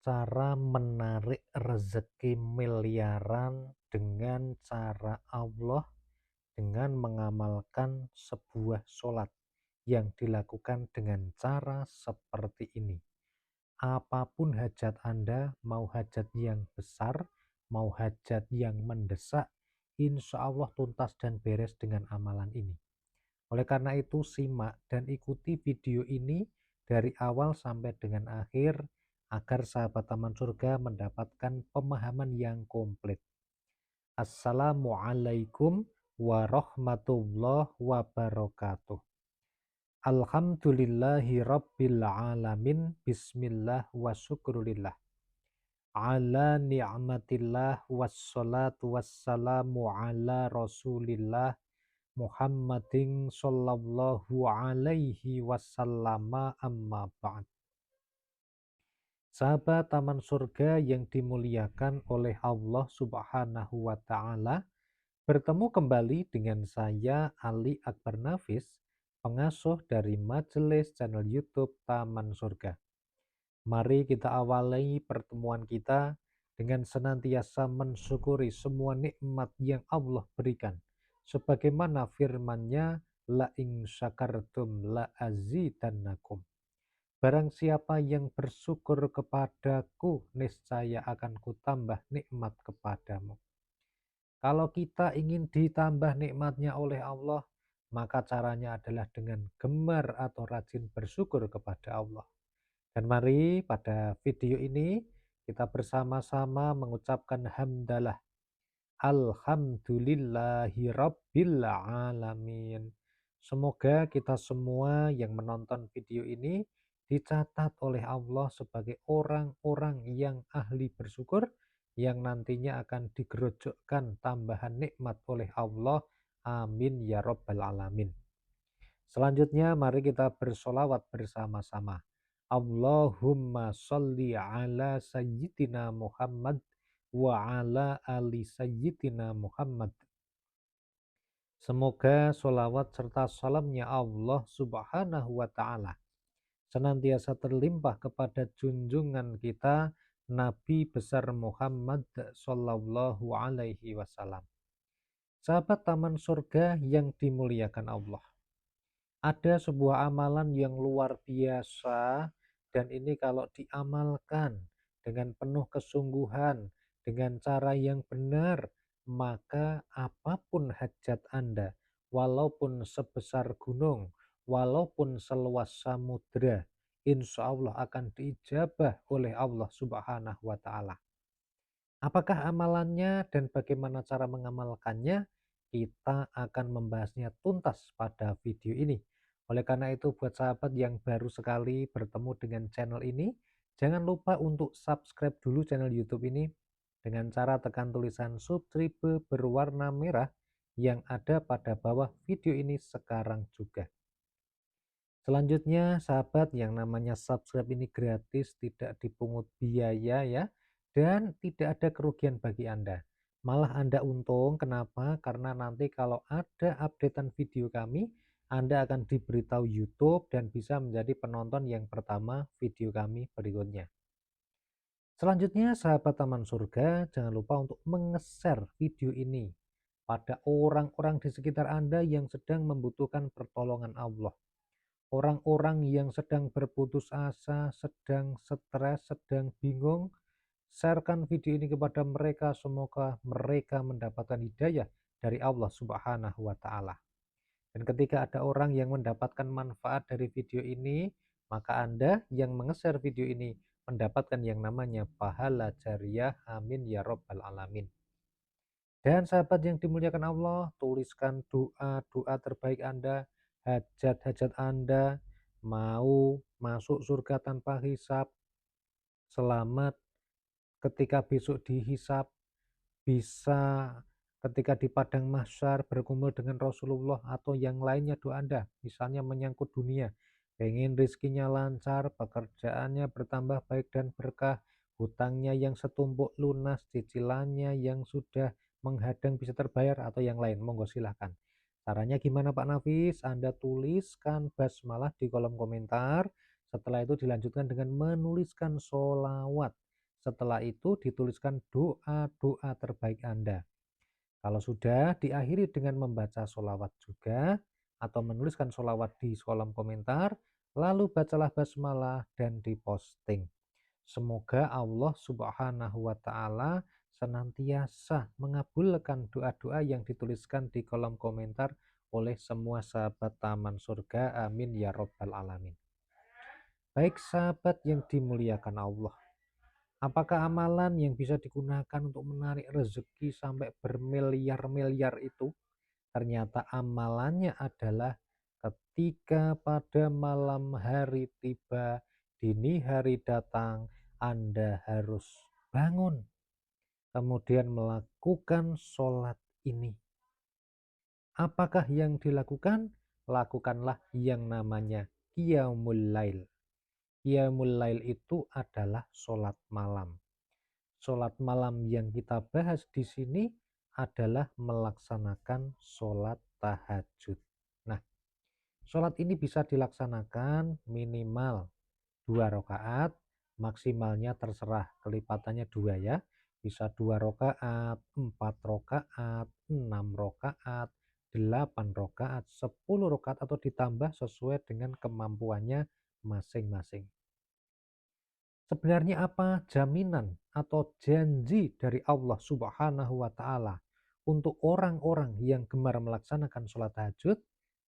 Cara menarik rezeki miliaran dengan cara Allah dengan mengamalkan sebuah sholat yang dilakukan dengan cara seperti ini. Apapun hajat Anda, mau hajat yang besar, mau hajat yang mendesak, insya Allah tuntas dan beres dengan amalan ini. Oleh karena itu, simak dan ikuti video ini dari awal sampai dengan akhir agar sahabat Taman Surga mendapatkan pemahaman yang komplit. Assalamualaikum warahmatullahi wabarakatuh. Alhamdulillahi rabbil alamin. Bismillah wa syukurillah. Ala ni'matillah wassalatu wassalamu ala rasulillah Muhammadin sallallahu alaihi wasallama amma ba'd. Sahabat Taman Surga yang dimuliakan oleh Allah Subhanahu wa Ta'ala, bertemu kembali dengan saya Ali Akbar Nafis, pengasuh dari Majelis channel YouTube Taman Surga. Mari kita awali pertemuan kita dengan senantiasa mensyukuri semua nikmat yang Allah berikan. Sebagaimana firman-Nya, la in syakartum la azidannakum. Barang siapa yang bersyukur kepadaku, niscaya akan kutambah nikmat kepadamu. Kalau kita ingin ditambah nikmatnya oleh Allah, maka caranya adalah dengan gemar atau rajin bersyukur kepada Allah. Dan mari pada video ini kita bersama-sama mengucapkan hamdalah. Alhamdulillahi rabbil alamin. Semoga kita semua yang menonton video ini dicatat oleh Allah sebagai orang-orang yang ahli bersyukur, yang nantinya akan digerojokkan tambahan nikmat oleh Allah. Amin ya rabbal alamin. Selanjutnya mari kita bersolawat bersama-sama. Allahumma sholli ala sayyidina Muhammad wa ala ali sayyidina Muhammad. Semoga solawat serta salamnya Allah Subhanahu wa Ta'ala senantiasa terlimpah kepada junjungan kita Nabi besar Muhammad Sallallahu Alaihi Wasallam. Sahabat Taman Surga yang dimuliakan Allah, ada sebuah amalan yang luar biasa, dan ini kalau diamalkan dengan penuh kesungguhan, dengan cara yang benar, maka apapun hajat Anda, walaupun sebesar gunung, walaupun seluas samudera, insya Allah akan diijabah oleh Allah Subhanahu wa Ta'ala. Apakah amalannya dan bagaimana cara mengamalkannya? Kita akan membahasnya tuntas pada video ini. Oleh karena itu, buat sahabat yang baru sekali bertemu dengan channel ini, jangan lupa untuk subscribe dulu channel YouTube ini dengan cara tekan tulisan subscribe berwarna merah yang ada pada bawah video ini sekarang juga. Selanjutnya, sahabat, yang namanya subscribe ini gratis, tidak dipungut biaya ya, dan tidak ada kerugian bagi Anda. Malah Anda untung, kenapa? Karena nanti kalau ada updatean video kami, Anda akan diberitahu YouTube dan bisa menjadi penonton yang pertama video kami berikutnya. Selanjutnya, sahabat Taman Surga, jangan lupa untuk menge-share video ini pada orang-orang di sekitar Anda yang sedang membutuhkan pertolongan Allah. Orang-orang yang sedang berputus asa, sedang stres, sedang bingung, sharekan video ini kepada mereka, semoga mereka mendapatkan hidayah dari Allah Subhanahu wa Ta'ala. Dan ketika ada orang yang mendapatkan manfaat dari video ini, maka Anda yang menge-share video ini mendapatkan yang namanya pahala jariyah. Amin ya rabbal alamin. Dan sahabat yang dimuliakan Allah, tuliskan doa-doa terbaik Anda, hajat-hajat Anda, mau masuk surga tanpa hisab, selamat ketika besok dihisab, bisa ketika di padang mahsyar berkumpul dengan Rasulullah, atau yang lainnya doa Anda, misalnya menyangkut dunia, pengen rezekinya lancar, pekerjaannya bertambah baik dan berkah, hutangnya yang setumpuk lunas, cicilannya yang sudah menghadang bisa terbayar, atau yang lain, monggo silahkan. Caranya gimana Pak Nafis? Anda tuliskan basmalah di kolom komentar, setelah itu dilanjutkan dengan menuliskan sholawat. Setelah itu dituliskan doa-doa terbaik Anda. Kalau sudah diakhiri dengan membaca sholawat juga atau menuliskan sholawat di kolom komentar, lalu bacalah basmalah dan diposting. Semoga Allah Subhanahu wa Ta'ala senantiasa mengabulkan doa-doa yang dituliskan di kolom komentar oleh semua sahabat Taman Surga. Amin ya Robbal 'Alamin. Baik sahabat yang dimuliakan Allah. Apakah amalan yang bisa digunakan untuk menarik rezeki sampai bermiliar-miliar itu? Ternyata amalannya adalah ketika pada malam hari tiba, dini hari datang, Anda harus bangun, kemudian melakukan sholat ini. Apakah yang dilakukan? Lakukanlah yang namanya qiyamul lail. Qiyamul lail itu adalah sholat malam. Sholat malam yang kita bahas di sini adalah melaksanakan sholat tahajud. Nah, sholat ini bisa dilaksanakan minimal 2 rakaat, maksimalnya terserah kelipatannya 2 ya. Bisa 2 rakaat, 4 rakaat, 6 rakaat, 8 rakaat, 10 rakaat atau ditambah sesuai dengan kemampuannya masing-masing. Sebenarnya apa jaminan atau janji dari Allah Subhanahu wa Ta'ala untuk orang-orang yang gemar melaksanakan sholat tahajud?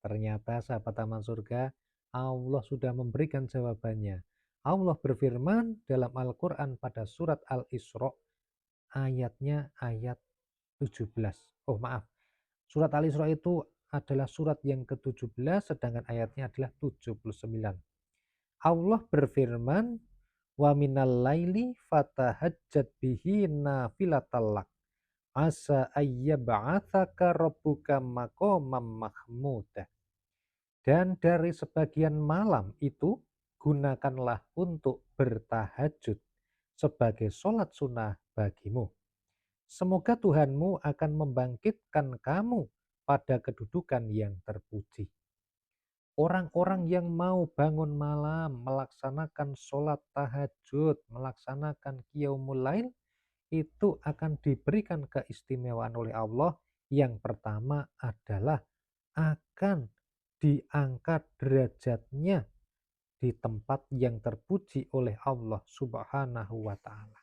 Ternyata sahabat Taman Surga, Allah sudah memberikan jawabannya. Allah berfirman dalam Al-Quran pada surat Al-Isra ayatnya ayat 17. Oh maaf, surat Al-Isra itu adalah surat yang ke-17 sedangkan ayatnya adalah 79. Allah berfirman, wa minal laili fatahajjat bihi nafilatal lak asa ayyab'atsaka rabbuka maqamam mahmudah. Dan dari sebagian malam itu gunakanlah untuk bertahajud sebagai sholat sunnah bagimu. Semoga Tuhanmu akan membangkitkan kamu pada kedudukan yang terpuji. Orang-orang yang mau bangun malam, melaksanakan sholat tahajud, melaksanakan qiyamul lail, itu akan diberikan keistimewaan oleh Allah. Yang pertama adalah akan diangkat derajatnya di tempat yang terpuji oleh Allah Subhanahu wa Ta'ala.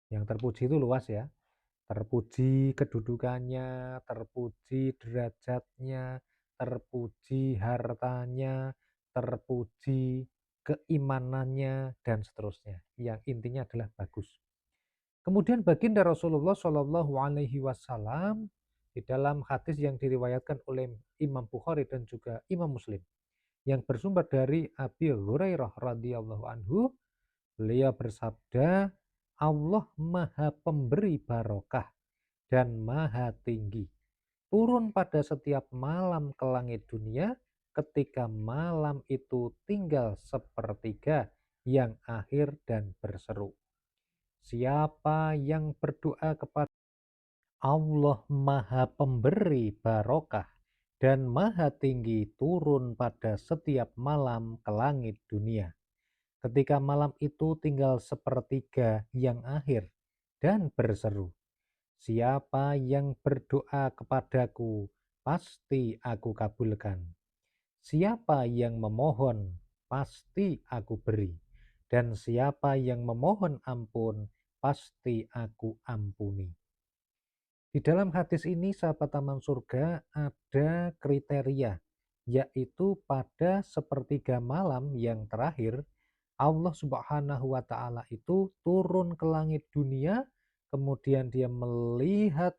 Yang terpuji itu luas ya. Terpuji kedudukannya, terpuji derajatnya, terpuji hartanya, terpuji keimanannya, dan seterusnya. Yang intinya adalah bagus. Kemudian baginda Rasulullah Shallallahu Alaihi Wasallam di dalam hadis yang diriwayatkan oleh Imam Bukhari dan juga Imam Muslim yang bersumber dari Abi Hurairah radhiyallahu anhu, beliau bersabda, Allah Maha Pemberi barokah dan Maha Tinggi, turun pada setiap malam ke langit dunia ketika malam itu tinggal sepertiga yang akhir dan berseru. Siapa yang berdoa kepada Allah Maha Pemberi barokah dan Maha Tinggi turun pada setiap malam ke langit dunia. Ketika malam itu tinggal sepertiga yang akhir dan berseru, siapa yang berdoa kepadaku, pasti aku kabulkan. Siapa yang memohon, pasti aku beri. Dan siapa yang memohon ampun, pasti aku ampuni. Di dalam hadis ini, sahabat Taman Surga, ada kriteria, yaitu pada sepertiga malam yang terakhir, Allah Subhanahu wa Ta'ala itu turun ke langit dunia, kemudian Dia melihat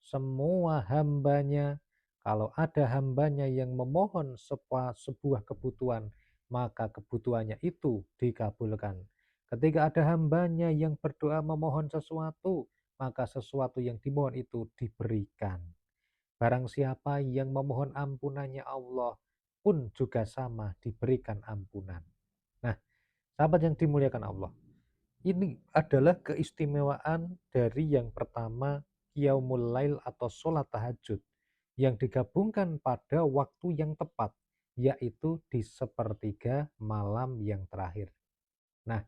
semua hambanya. Kalau ada hambanya yang memohon sebuah kebutuhan, maka kebutuhannya itu dikabulkan. Ketika ada hambanya yang berdoa memohon sesuatu, maka sesuatu yang dimohon itu diberikan. Barang siapa yang memohon ampunannya Allah pun juga sama diberikan ampunan. Nah, sahabat yang dimuliakan Allah, ini adalah keistimewaan dari yang pertama Qiyamul Lail atau sholat tahajud yang digabungkan pada waktu yang tepat, yaitu di sepertiga malam yang terakhir. Nah,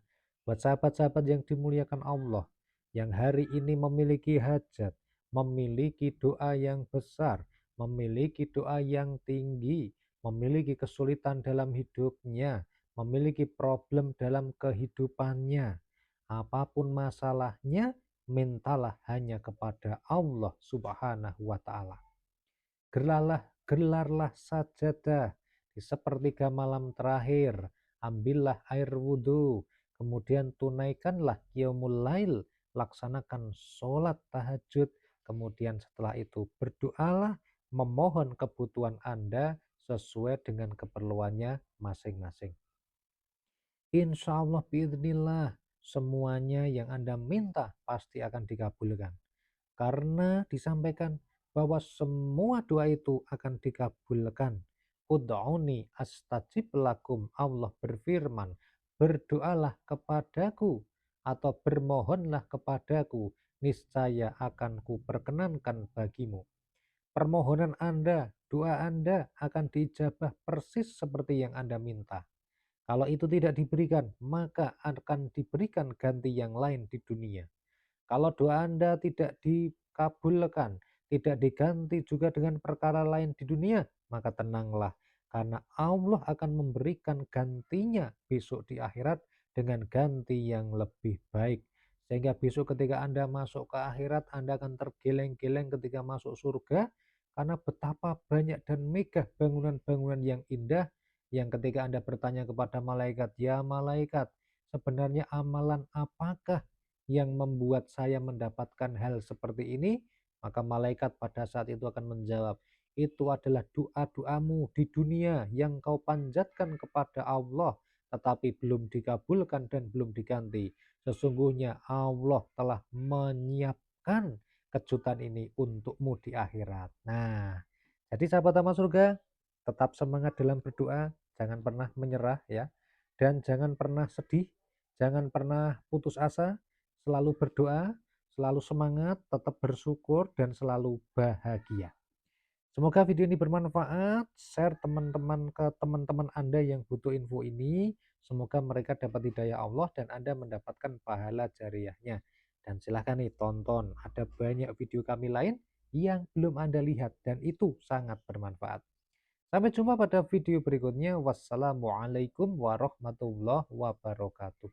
Buat sahabat-sahabat yang dimuliakan Allah, yang hari ini memiliki hajat, memiliki doa yang besar, memiliki doa yang tinggi, memiliki kesulitan dalam hidupnya, memiliki problem dalam kehidupannya. Apapun masalahnya, mintalah hanya kepada Allah Subhanahu wa Ta'ala. Gelarlah sajadah di sepertiga malam terakhir, ambillah air wudhu, kemudian tunaikanlah qiyamul lail, laksanakan sholat tahajud, kemudian setelah itu berdoalah, memohon kebutuhan Anda sesuai dengan keperluannya masing-masing. Insya Allah biidznillah, semuanya yang Anda minta pasti akan dikabulkan. Karena disampaikan bahwa semua doa itu akan dikabulkan. Ud'uni astajib lakum. Allah berfirman, berdoalah kepadaku atau bermohonlah kepadaku, niscaya akan kuperkenankan bagimu. Permohonan Anda, doa Anda akan diijabah persis seperti yang Anda minta. Kalau itu tidak diberikan, maka akan diberikan ganti yang lain di dunia. Kalau doa Anda tidak dikabulkan, tidak diganti juga dengan perkara lain di dunia, maka tenanglah, karena Allah akan memberikan gantinya besok di akhirat dengan ganti yang lebih baik. Sehingga besok ketika Anda masuk ke akhirat, Anda akan tergeleng-geleng ketika masuk surga, karena betapa banyak dan megah bangunan-bangunan yang indah, yang ketika Anda bertanya kepada malaikat, ya malaikat, sebenarnya amalan apakah yang membuat saya mendapatkan hal seperti ini? Maka malaikat pada saat itu akan menjawab, itu adalah doa-doamu di dunia yang kau panjatkan kepada Allah, tetapi belum dikabulkan dan belum diganti. Sesungguhnya Allah telah menyiapkan kejutan ini untukmu di akhirat. Nah, jadi sahabat taman surga, tetap semangat dalam berdoa, jangan pernah menyerah ya, dan jangan pernah sedih, jangan pernah putus asa, selalu berdoa, selalu semangat, tetap bersyukur, dan selalu bahagia. Semoga video ini bermanfaat, share teman-teman ke teman-teman Anda yang butuh info ini. Semoga mereka dapat hidayah Allah dan Anda mendapatkan pahala jariahnya. Dan silahkan nih tonton, ada banyak video kami lain yang belum Anda lihat dan itu sangat bermanfaat. Sampai jumpa pada video berikutnya. Wassalamualaikum warahmatullahi wabarakatuh.